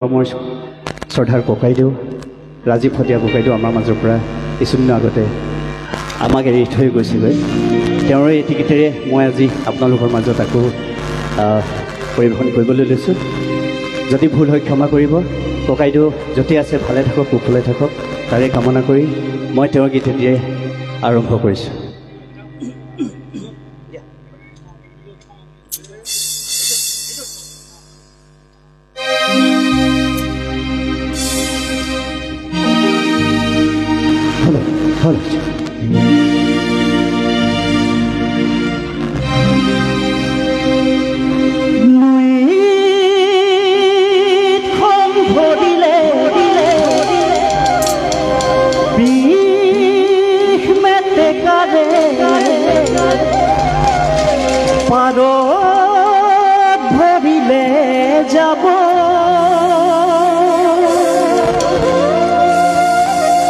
মোৰ শ্ৰদ্ধাৰ ককাইদেউ ৰাজীৱ ফটীয়া ককাইদেউ আমাৰ মাজৰ পৰা কিছুদিন আগতে আমাক এৰি থৈ গৈছিলে। তেওঁৰ এই টিকেটেৰে মই আজি আপোনালোকৰ মাজত আকৌ পৰিৱেশন কৰিবলৈ লৈছোঁ। যদি ভুল হয় ক্ষমা কৰিব। ককাইদেউ য'তে আছে ভালে থাকক, কুশলে থাকক, তাৰে কামনা কৰি মই তেওঁৰ গীতেদিয়ে আৰম্ভ কৰিছোঁ।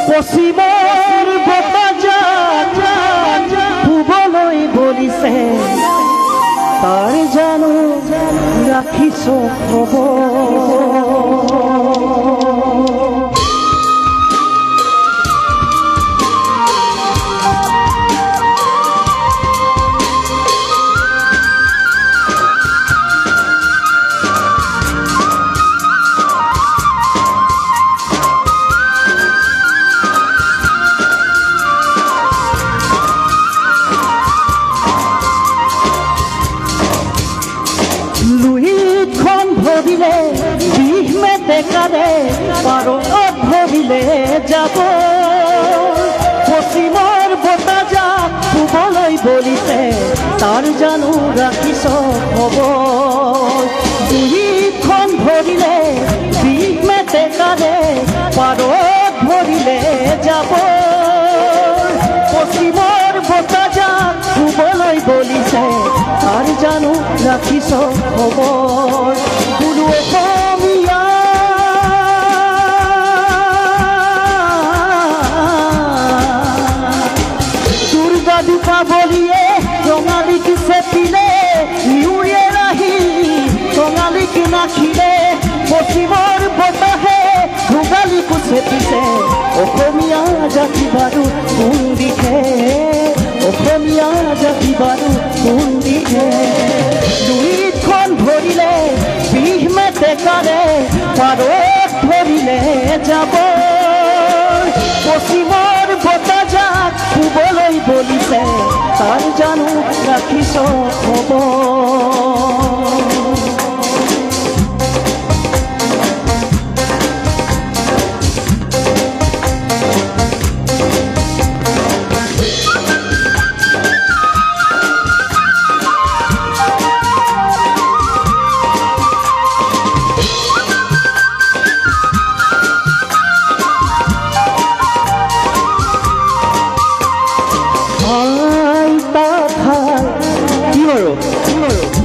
পশ্চিমৰ বতাহ শুবলৈ বলিছে, তাৰ জানো ৰাখিছ খবৰ। পাৰত ভৰিলে যাব, পশ্চিমৰ বতাহ শুবলৈ বলিছে, তাৰ জানো ৰাখিছ খবৰ। দুইখন ভৰিলে বিষ মেটেকাৰে পাৰত ভৰিলে যাব, পশ্চিমৰ বতাহ শুবলৈ বলিছে, তাৰ জানো ৰাখিছ খবৰ। গুৰু অসমীয়া দীপাৱলীয়ে ৰঙালীক চেপিলে, নিউয়ে ৰাহি ৰঙালীক নাখিলে, পশ্চিমৰ বতাহে ভোগালীক চেপিছে, অসমীয়া জাতি বাৰু কোন দিশে, অসমীয়া জাতি বাৰু কোন দিশে। দুইখন ভৰিলে বিষ মেটেকাৰে পাৰত ভৰিলে যাব, পশ্চিমৰ বতাহ শুবলৈ বলিছে, তাৰ জানো ৰাখিছ খবৰ।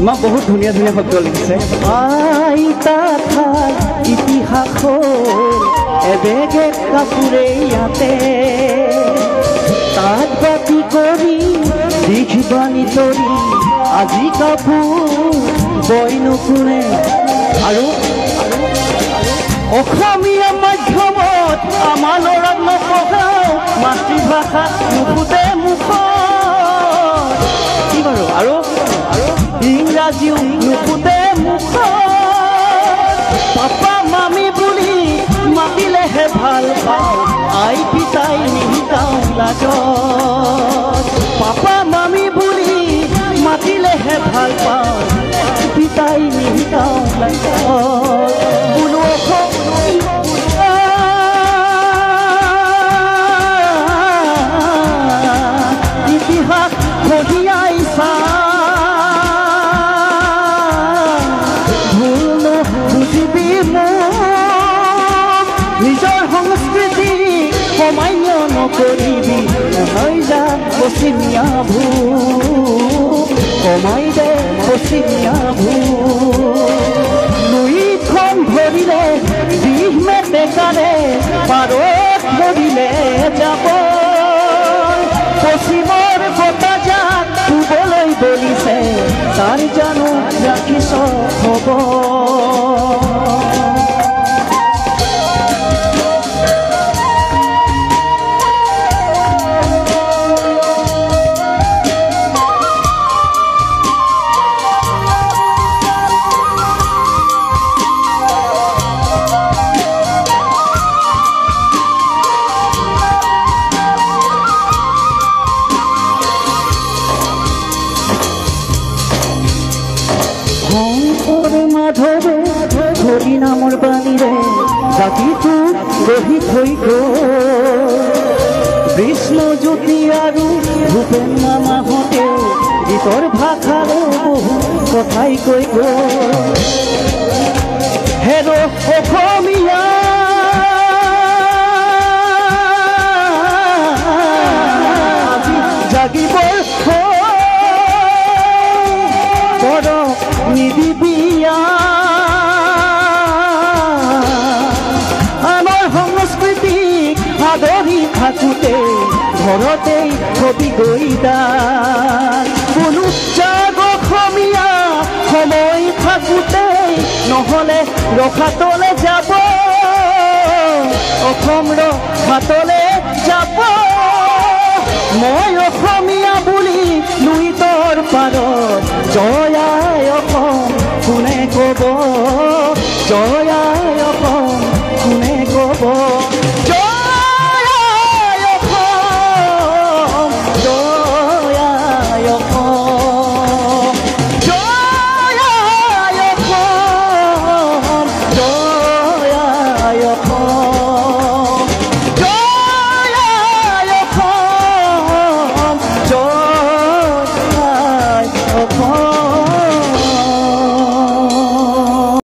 ইমান বহুত ধুনীয়া ধুনীয়া শব্দ লিখিছে। আইতা ঠাই ইতিহাস এবেগে কাপোৰে ইয়াতে, তাত বাতি কৰি দেখিবানি তৰি, আজি কাপোৰ বইনো কোনে। আৰু অসমীয়া মাধ্যমত আমাৰ ল'ৰাক নপঢ়াওঁ, মাতৃভাষা নুফুটে মুখত। কি বাৰু আৰু ইংৰাজীও নুফুটে মুখত, পাপা মামী বুলি মাতিলেহে ভাল পাওঁ, আই পিতাই নিশিকাওঁ লাজত। পাপা মামী বুলি মাতিলেহে ভাল পাওঁ, পিতাই নিশিকাওঁ লাজত। বোলো ইতিহাস কঢ়িয়াই চা, নিজৰ সংস্কৃতি সমান্য নকৰিবি, হৈ যা পশ্চিমীয়া ভূপ, কমাই দে পশ্চিমীয়া ভূপ। দুইখন ভৰিলে বিষ মেটেকাৰে পাৰত ভৰিলে যাব, পশ্চিমৰ বতাহ শুবলৈ বলিছে, তাৰ জানো ৰাখিছ খবৰ। হৰি নামৰ বাণীৰে জাতিটো গঢ়ি থৈ গ'ল বিষ্ণুজ্যোতি আৰু ভূপেন মামাহঁতেও গীতৰ ভাষাৰে বহু কথাই কৈ গ'ল হেৰ অসমীয়া জাগিবৰ বৰ নিদিবিয়া আমাৰ সংস্কৃতিক আদৰি থাকোঁতে ঘৰতেই ছবি গৈদান কোনো জাগ অসমীয়া সময় থাকোঁতে নহ'লে ৰখাতলে যাব অসম ৰখাতলে যাব মই অসমীয়া বুলি লুইতৰ পাৰত জয় আই অসম কোনে ক'ব জয়